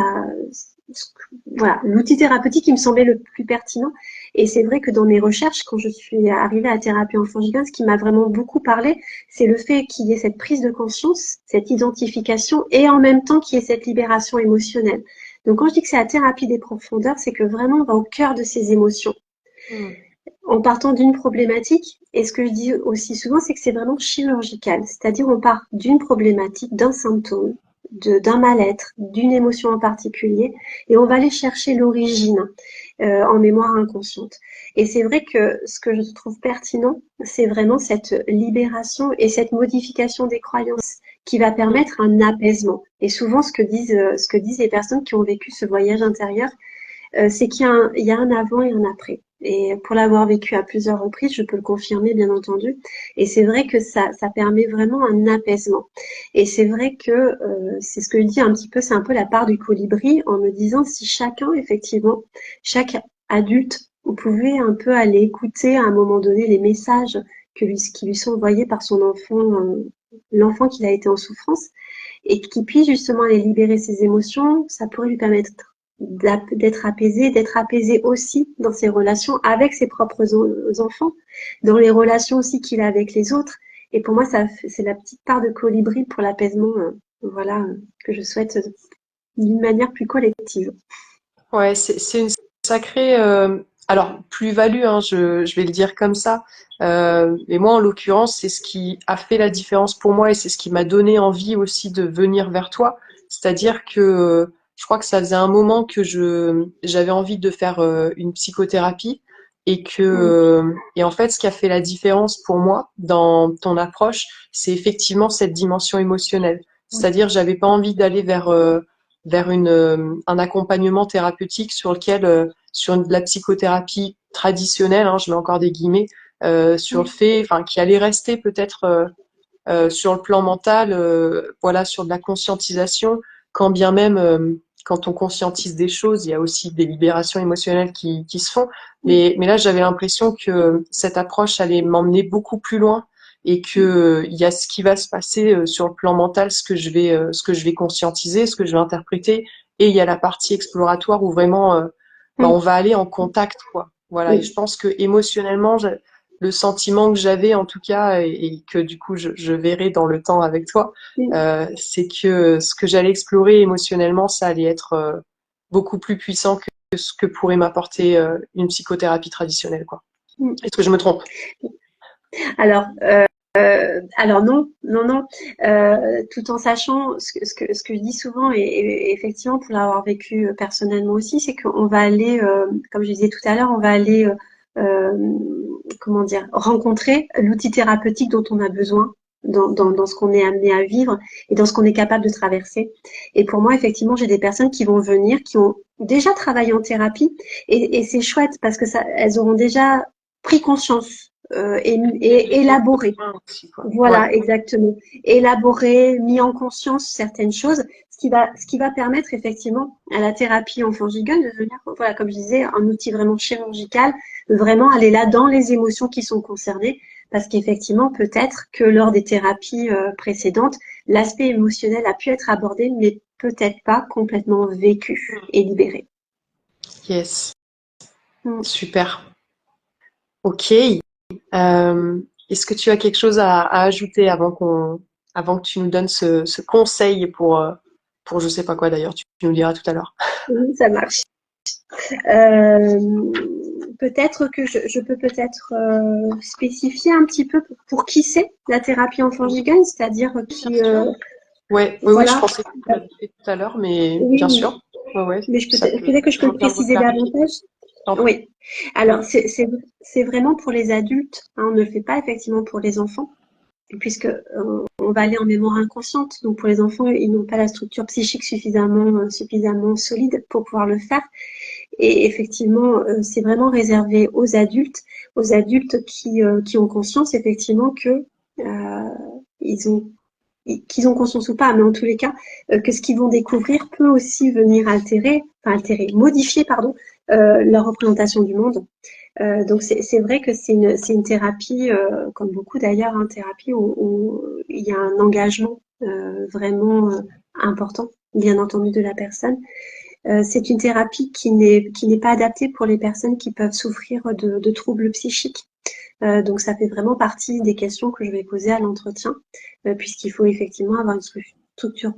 voilà, l'outil thérapeutique qui me semblait le plus pertinent. Et c'est vrai que dans mes recherches, quand je suis arrivée à la thérapie enfant gigogne, ce qui m'a vraiment beaucoup parlé, c'est le fait qu'il y ait cette prise de conscience, cette identification et en même temps qu'il y ait cette libération émotionnelle. Donc quand je dis que c'est la thérapie des profondeurs, c'est que vraiment on va au cœur de ces émotions Hmm. en partant d'une problématique. Et ce que je dis aussi souvent, c'est que c'est vraiment chirurgical. C'est-à-dire on part d'une problématique, d'un symptôme, d'un mal-être, d'une émotion en particulier, et on va aller chercher l'origine en mémoire inconsciente. Et c'est vrai que ce que je trouve pertinent, c'est vraiment cette libération et cette modification des croyances qui va permettre un apaisement. Et souvent, ce que disent les personnes qui ont vécu ce voyage intérieur, c'est qu'il y a un avant et un après. Et pour l'avoir vécu à plusieurs reprises, je peux le confirmer, bien entendu. Et c'est vrai que ça permet vraiment un apaisement. Et c'est vrai que c'est ce que je dis un petit peu, c'est un peu la part du colibri en me disant si chacun, effectivement, chaque adulte, vous pouvez un peu aller écouter à un moment donné les messages qui lui sont envoyés par son enfant, l'enfant qu'il a été en souffrance, et qui puisse justement aller libérer ses émotions, ça pourrait lui permettre d'être apaisé aussi dans ses relations avec ses propres enfants, dans les relations aussi qu'il a avec les autres. Et pour moi, c'est la petite part de colibri pour l'apaisement, voilà, que je souhaite d'une manière plus collective. Ouais, c'est une sacrée, alors plus-value, hein, je vais le dire comme ça. Et moi, en l'occurrence, c'est ce qui a fait la différence pour moi et c'est ce qui m'a donné envie aussi de venir vers toi. C'est-à-dire que je crois que ça faisait un moment que j'avais envie de faire une psychothérapie Mm, et en fait, ce qui a fait la différence pour moi dans ton approche, c'est effectivement cette dimension émotionnelle. oui, C'est-à-dire, j'avais pas envie d'aller vers un accompagnement thérapeutique sur de la psychothérapie traditionnelle, hein, je mets encore des guillemets, sur le oui, fait, enfin, qui allait rester peut-être sur le plan mental, voilà, sur de la conscientisation, quand bien même, quand on conscientise des choses, il y a aussi des libérations émotionnelles qui se font. oui, Mais là, j'avais l'impression que cette approche allait m'emmener beaucoup plus loin et que il y a ce qui va se passer sur le plan mental, ce que je vais conscientiser, ce que je vais interpréter, et il y a la partie exploratoire où vraiment, on oui, va aller en contact, quoi. Voilà. Et je oui, pense que émotionnellement, le sentiment que j'avais en tout cas et que du coup je verrai dans le temps avec toi, oui, c'est que ce que j'allais explorer émotionnellement, ça allait être beaucoup plus puissant que ce que pourrait m'apporter une psychothérapie traditionnelle, quoi. oui. Est-ce que je me trompe? Alors, Alors non, non, non, tout en sachant ce que je dis souvent et effectivement pour l'avoir vécu personnellement aussi, c'est qu'on va aller, comme je disais tout à l'heure, on va aller, comment dire, rencontrer l'outil thérapeutique dont on a besoin dans ce qu'on est amené à vivre et dans ce qu'on est capable de traverser. Et pour moi, effectivement, j'ai des personnes qui vont venir, qui ont déjà travaillé en thérapie et c'est chouette parce que elles auront déjà pris conscience et élaboré. Aussi, quoi. Ouais. Voilà, exactement. Élaborer, mis en conscience certaines choses, ce qui va permettre effectivement à la thérapie enfant gigogne de devenir, voilà, comme je disais, un outil vraiment chirurgical, de vraiment aller là dans les émotions qui sont concernées, parce qu'effectivement, peut-être que lors des thérapies précédentes, l'aspect émotionnel a pu être abordé, mais peut-être pas complètement vécu et libéré. Yes. Mm. Super. Ok. Est-ce que tu as quelque chose à ajouter avant que tu nous donnes ce conseil pour je sais pas quoi d'ailleurs, tu nous le diras tout à l'heure. Oui, ça marche. Euh, peut-être que je peux peut-être spécifier un petit peu pour qui c'est la thérapie enfant gigogne, c'est-à-dire Bien qui, sûr. Ouais, oui, je voilà, pensais que tu l'avais fait tout à l'heure, mais bien oui, sûr. Ouais, ouais, mais ça peut, peut-être que je peux le toujours bien de préciser reclarifier. davantage. T'en prie. Oui. Alors, Oui. c'est vraiment pour les adultes, hein, on ne le fait pas effectivement pour les enfants, puisque on va aller en mémoire inconsciente. Donc, pour les enfants, ils n'ont pas la structure psychique suffisamment solide pour pouvoir le faire. Et effectivement, c'est vraiment réservé aux adultes qui ont conscience effectivement que ils ont qu'ils ont conscience ou pas, mais en tous les cas, que ce qu'ils vont découvrir peut aussi venir modifier, pardon, leur représentation du monde. Donc c'est vrai que c'est une thérapie, comme beaucoup d'ailleurs, une thérapie où il y a un engagement vraiment important, bien entendu, de la personne. C'est une thérapie qui n'est pas adaptée pour les personnes qui peuvent souffrir de troubles psychiques. Donc ça fait vraiment partie des questions que je vais poser à l'entretien, puisqu'il faut effectivement avoir une structure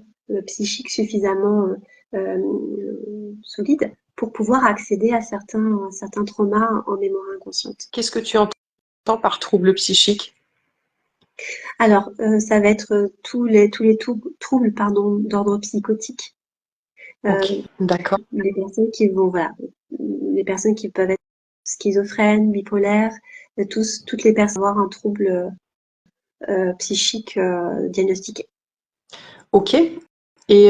psychique suffisamment solide pour pouvoir accéder à certains traumas en mémoire inconsciente. Qu'est-ce que tu entends par trouble psychique? Alors, ça va être tous les troubles pardon, d'ordre psychotique. Ok, Euh, d'accord. les personnes qui vont, voilà, les personnes qui peuvent être schizophrènes, bipolaires, toutes les personnes avoir un trouble psychique diagnostiqué. Ok. Et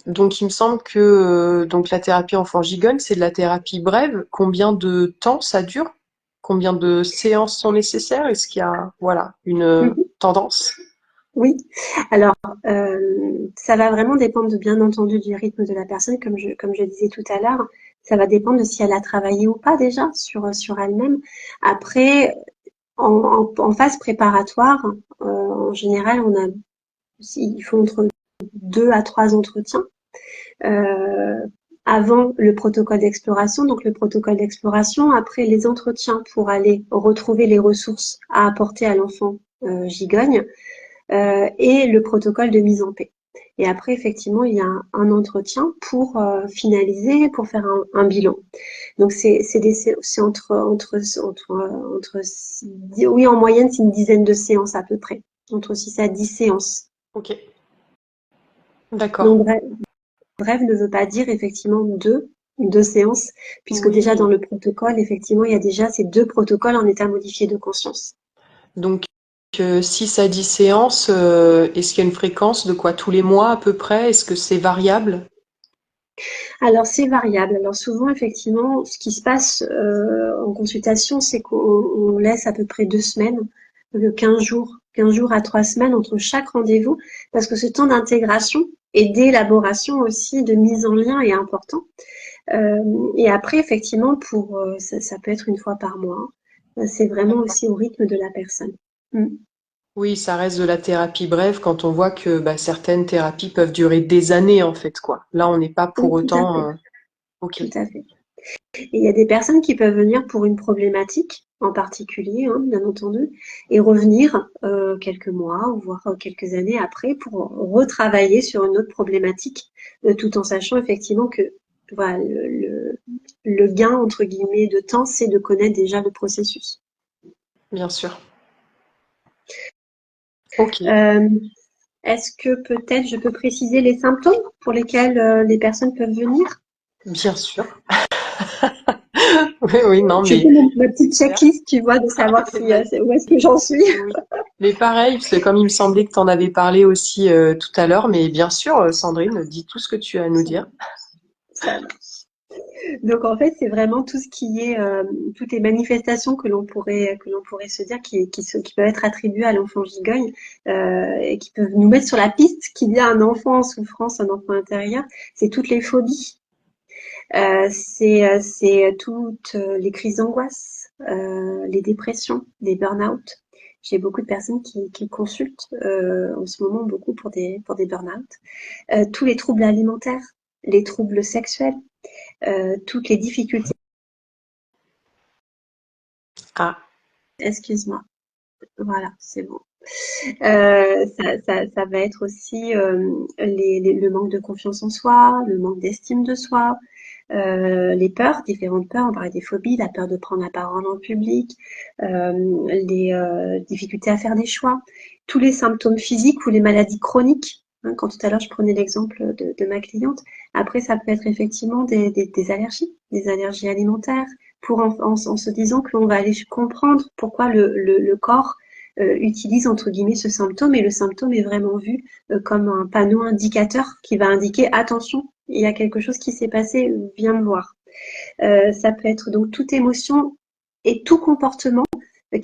donc il me semble que donc la thérapie enfant gigogne, c'est de la thérapie brève. Combien de temps ça dure? Combien de séances sont nécessaires? Est-ce qu'il y a voilà une Mhm. tendance? Oui, alors ça va vraiment dépendre bien entendu du rythme de la personne, comme je disais tout à l'heure. Ça va dépendre de si elle a travaillé ou pas déjà sur elle-même. Après, en phase préparatoire, en général, il faut entre 2 à 3 entretiens euh, avant le protocole d'exploration. Donc le protocole d'exploration, après les entretiens pour aller retrouver les ressources à apporter à l'enfant gigogne et le protocole de mise en paix. Et après, effectivement, il y a un entretien pour finaliser, pour faire un bilan. Donc c'est entre oui, en moyenne, c'est une dizaine de séances à peu près, entre 6 à 10 séances. Ok, d'accord. Donc bref ne veut pas dire effectivement deux séances, puisque déjà Oui. dans le protocole, effectivement, il y a déjà ces 2 protocoles en état modifié de conscience. Donc 6 à 10 séances, est-ce qu'il y a une fréquence de quoi? Tous les mois à peu près? Est-ce que c'est variable? Alors c'est variable. Alors souvent, effectivement, ce qui se passe en consultation, c'est qu'on laisse à peu près 2 semaines, 15 jours à 3 semaines entre chaque rendez-vous, parce que ce temps d'intégration et d'élaboration aussi, de mise en lien est important. Et après, effectivement, ça peut être une fois par mois. C'est vraiment D'accord. aussi au rythme de la personne. Mm. Oui, ça reste de la thérapie brève quand on voit que bah, certaines thérapies peuvent durer des années en fait, quoi. Là, on n'est pas pour Oui, tout à autant. fait, Ok, tout à fait. Et il y a des personnes qui peuvent venir pour une problématique en particulier, hein, bien entendu, et revenir quelques mois ou voire quelques années après pour retravailler sur une autre problématique, tout en sachant effectivement que voilà, le gain entre guillemets de temps, c'est de connaître déjà le processus. bien sûr. Ok, Euh, Est-ce que peut-être je peux préciser les symptômes pour lesquels les personnes peuvent venir? bien sûr. Oui, oui, non, Je mais fais ma petite checklist, tu vois, de savoir si, vas-y. où est-ce que j'en suis. Oui. Mais pareil, c'est comme il me semblait que tu en avais parlé aussi tout à l'heure, mais bien sûr, Sandrine, dis tout ce que tu as à nous dire. Ça Donc en fait, c'est vraiment tout ce qui est toutes les manifestations que l'on pourrait se dire qui peuvent être attribuées à l'enfant gigogne et qui peuvent nous mettre sur la piste qu'il y a un enfant en souffrance, un enfant intérieur. C'est toutes les phobies, c'est toutes les crises d'angoisse, les dépressions, les burn-out. J'ai beaucoup de personnes qui consultent en ce moment beaucoup pour des burn-out. Tous les troubles alimentaires, les troubles sexuels, toutes les difficultés. Ah, Excuse-moi. Voilà, c'est bon. Ça va être aussi le manque de confiance en soi, le manque d'estime de soi, les peurs, différentes peurs. On parlait des phobies, la peur de prendre la parole en public, les difficultés à faire des choix, tous les symptômes physiques ou les maladies chroniques. Hein, quand tout à l'heure je prenais l'exemple de ma cliente. Après, ça peut être effectivement des allergies alimentaires, en se disant que l'on va aller comprendre pourquoi le corps utilise entre guillemets ce symptôme et le symptôme est vraiment vu comme un panneau indicateur qui va indiquer attention, il y a quelque chose qui s'est passé, viens me voir. Ça peut être donc toute émotion et tout comportement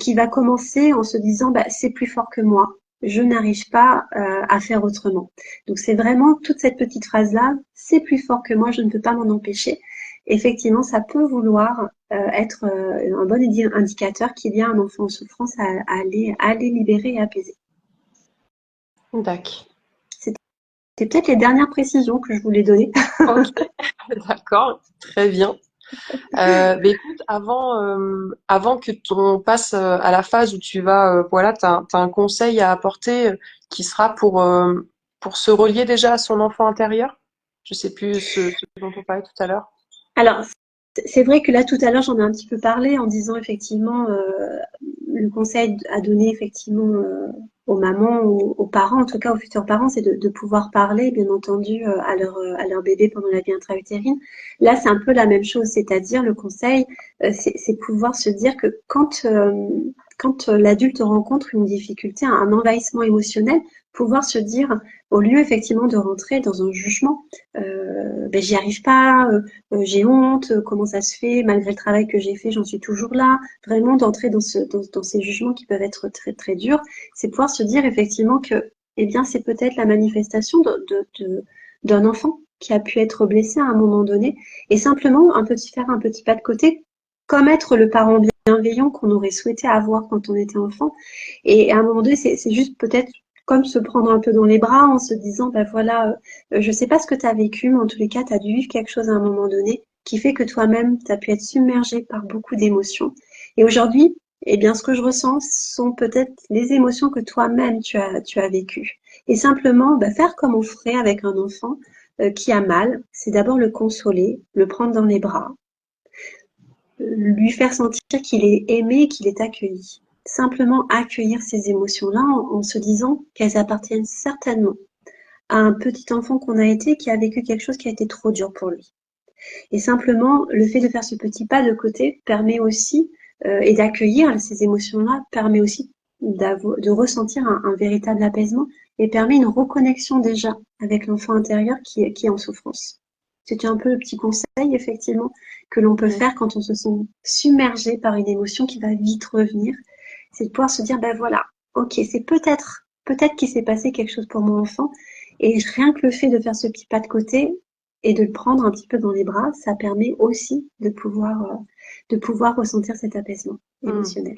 qui va commencer en se disant bah, c'est plus fort que moi, je n'arrive pas à faire autrement. Donc c'est vraiment toute cette petite phrase-là, c'est plus fort que moi, je ne peux pas m'en empêcher. Effectivement, ça peut vouloir être un bon indicateur qu'il y a un enfant en souffrance à aller libérer et apaiser. d'accord. C'était peut-être les dernières précisions que je voulais donner. Ok, d'accord, très bien. Mais écoute, avant que on passe à la phase où tu vas, voilà, t'as un conseil à apporter qui sera pour se relier déjà à son enfant intérieur. Je sais plus ce dont on parlait tout à l'heure. Alors, c'est vrai que là, tout à l'heure, j'en ai un petit peu parlé en disant effectivement le conseil à donner effectivement aux mamans ou aux parents, en tout cas aux futurs parents, c'est de pouvoir parler, bien entendu, à leur bébé pendant la vie intra-utérine. Là, c'est un peu la même chose, c'est-à-dire le conseil, c'est pouvoir se dire que quand l'adulte rencontre une difficulté, un envahissement émotionnel, pouvoir se dire, au lieu effectivement de rentrer dans un jugement, ben, j'y arrive pas, j'ai honte, comment ça se fait, malgré le travail que j'ai fait, j'en suis toujours là. Vraiment d'entrer dans ces jugements qui peuvent être très très durs, c'est pouvoir se dire effectivement que, eh bien, c'est peut-être la manifestation d'un enfant qui a pu être blessé à un moment donné, et simplement faire un petit pas de côté, comme être le parent bienveillant qu'on aurait souhaité avoir quand on était enfant. Et à un moment donné, c'est juste peut-être comme se prendre un peu dans les bras en se disant, ben voilà, je sais pas ce que tu as vécu, mais en tous les cas, tu as dû vivre quelque chose à un moment donné qui fait que toi-même, tu as pu être submergé par beaucoup d'émotions. Et aujourd'hui, eh bien, ce que je ressens sont peut-être les émotions que toi-même tu as vécues. Et simplement, bah, faire comme on ferait avec un enfant qui a mal, c'est d'abord le consoler, le prendre dans les bras, lui faire sentir qu'il est aimé, qu'il est accueilli. Simplement accueillir ces émotions-là en se disant qu'elles appartiennent certainement à un petit enfant qu'on a été qui a vécu quelque chose qui a été trop dur pour lui. Et simplement, le fait de faire ce petit pas de côté permet aussi, et d'accueillir ces émotions-là, permet aussi de ressentir un véritable apaisement et permet une reconnexion déjà avec l'enfant intérieur qui est en souffrance. C'est un peu le petit conseil, effectivement, que l'on peut faire quand on se sent submergé par une émotion qui va vite revenir. C'est de pouvoir se dire, ben voilà, ok, c'est peut-être qu'il s'est passé quelque chose pour mon enfant. Et rien que le fait de faire ce petit pas de côté, et de le prendre un petit peu dans les bras, ça permet aussi de pouvoir ressentir cet apaisement Hmm, émotionnel.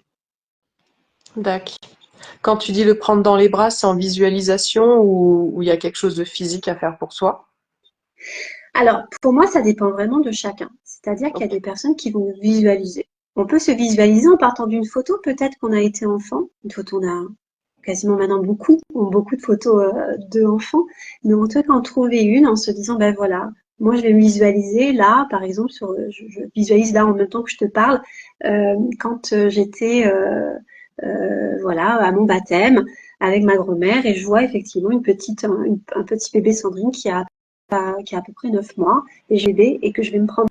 d'accord. Quand tu dis le prendre dans les bras, c'est en visualisation ou il y a quelque chose de physique à faire pour soi? Alors, pour moi, ça dépend vraiment de chacun. C'est-à-dire qu'il y a Ok. des personnes qui vont visualiser. On peut se visualiser en partant d'une photo, peut-être qu'on a été enfant. Une photo, on a quasiment maintenant beaucoup, ont beaucoup de photos de enfants. Mais en tout cas, en trouver une en se disant, ben voilà, moi je vais me visualiser là, par exemple, je visualise là en même temps que je te parle, quand j'étais voilà, à mon baptême avec ma grand-mère et je vois effectivement un petit bébé Sandrine qui a à peu près 9 mois et et que je vais me prendre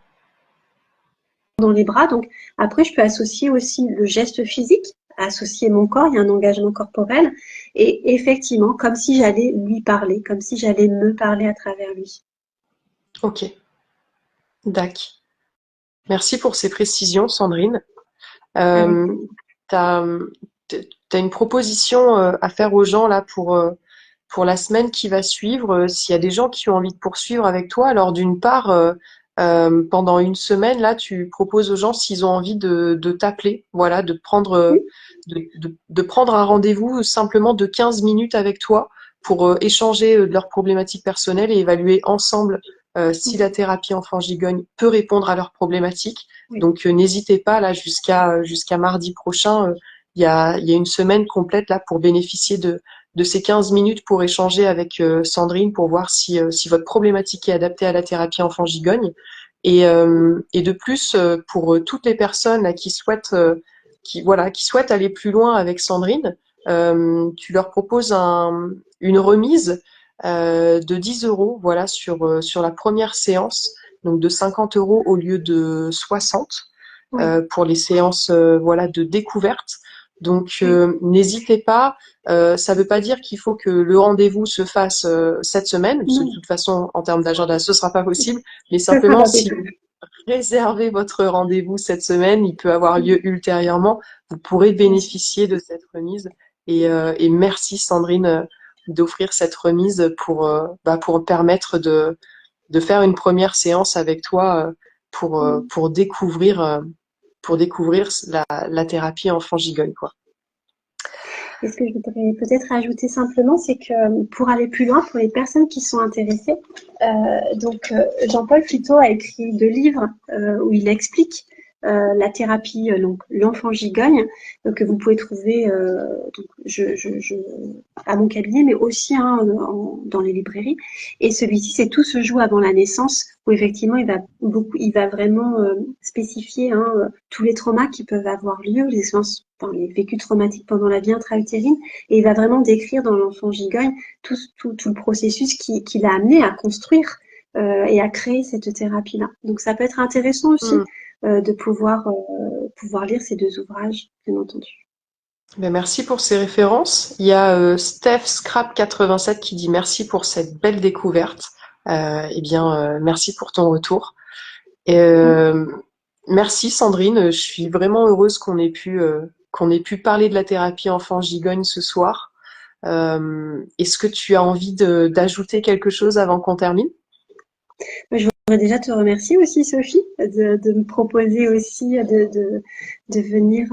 dans les bras. Donc après, je peux associer aussi le geste physique, associer mon corps, il y a un engagement corporel et effectivement, comme si j'allais lui parler, comme si j'allais me parler à travers lui. Ok, d'accord. Merci pour ces précisions, Sandrine. Avec Euh, t'as, t'as une proposition à faire aux gens là pour la semaine qui va suivre. S'il y a des gens qui ont envie de poursuivre avec toi, alors d'une part, pendant une semaine là, tu proposes aux gens s'ils ont envie de t'appeler, voilà, de prendre un rendez-vous simplement de 15 minutes avec toi pour échanger de leurs problématiques personnelles et évaluer ensemble si la thérapie enfant-gigogne peut répondre à leurs problématiques. oui, Donc n'hésitez pas là jusqu'à mardi prochain. Il y a une semaine complète là pour bénéficier de ces 15 minutes pour échanger avec Sandrine pour voir si votre problématique est adaptée à la thérapie enfant-gigogne. Et de plus, pour toutes les personnes là, qui souhaitent aller plus loin avec Sandrine, tu leur proposes une remise de 10 euros, voilà, sur la première séance, donc de 50 euros au lieu de 60 oui, pour les séances, voilà, de découverte. Donc oui. n'hésitez pas. Ça ne veut pas dire qu'il faut que le rendez-vous se fasse cette semaine, parce que de Non, toute façon, en termes d'agenda, ce sera pas possible. Mais ça sera simplement, pas si possible. vous réservez votre rendez-vous cette semaine, il peut avoir lieu ultérieurement. Vous pourrez Bien sûr. bénéficier de cette remise. Et merci Sandrine d'offrir cette remise pour permettre de faire une première séance avec toi pour découvrir la thérapie enfant gigogne, quoi. Et ce que je voudrais peut-être ajouter simplement, c'est que pour aller plus loin, pour les personnes qui sont intéressées, Jean-Paul Fluteau a écrit 2 livres où il explique la thérapie, donc l'enfant gigogne, donc, que vous pouvez trouver donc, à mon cabinet, mais aussi hein, dans les librairies. Et celui-ci, c'est Tout se joue avant la naissance, où effectivement, il va vraiment spécifier hein, tous les traumas qui peuvent avoir lieu, les expériences, enfin, les vécus traumatiques pendant la vie intra-utérine, et il va vraiment décrire dans l'enfant gigogne tout le processus qui l'a amené à construire et à créer cette thérapie-là. Donc ça peut être intéressant aussi Hmm. de pouvoir lire ces 2 ouvrages, bien entendu. Ben, merci pour ces références. Il y a Steph Scrap 87 qui dit merci pour cette belle découverte. Eh bien, merci pour ton retour. Et, merci Sandrine. Je suis vraiment heureuse qu'on ait pu parler de la thérapie enfant gigogne ce soir. Est-ce que tu as envie d'ajouter quelque chose avant qu'on termine? Je voudrais déjà te remercier aussi, Sophie, de me proposer aussi de venir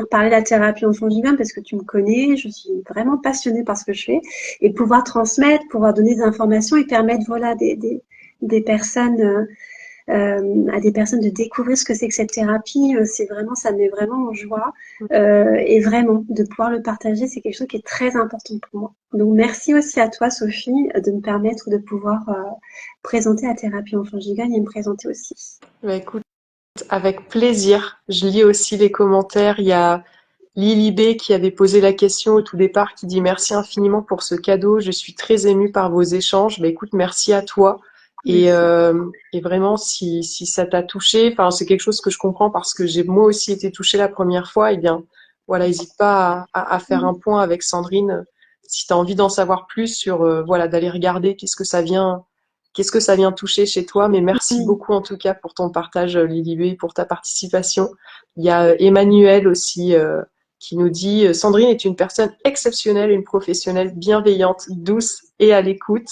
parler de la thérapie enfant gigogne parce que tu me connais, je suis vraiment passionnée par ce que je fais et pouvoir transmettre, pouvoir donner des informations et permettre voilà des personnes à des personnes de découvrir ce que c'est que cette thérapie, c'est vraiment, ça me met vraiment en joie. Et vraiment, de pouvoir le partager, c'est quelque chose qui est très important pour moi. Donc, merci aussi à toi, Sophie, de me permettre de pouvoir présenter la thérapie enfant gigogne et me présenter aussi. Bah, écoute, avec plaisir. Je lis aussi les commentaires. Il y a Lily B qui avait posé la question au tout départ, qui dit merci infiniment pour ce cadeau. Je suis très émue par vos échanges. Bah, écoute, merci à toi. Merci. Et vraiment, si ça t'a touché, enfin, c'est quelque chose que je comprends parce que j'ai moi aussi été touchée la première fois. Eh bien, voilà, n'hésite pas à faire un point avec Sandrine si tu as envie d'en savoir plus sur, voilà, d'aller regarder qu'est-ce que ça vient toucher chez toi. Mais merci beaucoup en tout cas pour ton partage, Lily B, pour ta participation. Il y a Emmanuel aussi qui nous dit Sandrine est une personne exceptionnelle, une professionnelle bienveillante, douce et à l'écoute.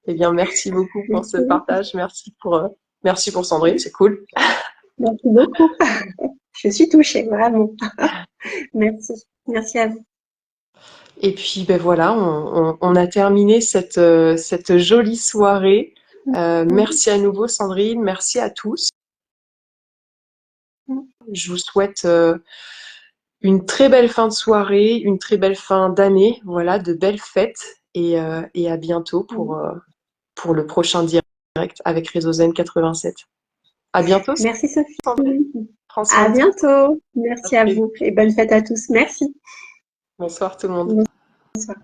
Eh bien, merci beaucoup pour ce Merci. partage. Merci pour Sandrine, c'est cool. Merci beaucoup. Je suis touchée, vraiment. Merci. Merci à vous. Et puis, ben voilà, on a terminé cette jolie soirée. Merci à nouveau, Sandrine. Merci à tous. Je vous souhaite une très belle fin de soirée, une très belle fin d'année. Voilà, de belles fêtes. Et à bientôt pour le prochain direct avec Réseau Zen 87. À bientôt, Merci Sophie. Sandrine. Prends soin À de toi. bientôt. À Merci à très vite. vous et bonne fête à tous. Merci. Bonsoir tout le monde. Bonsoir.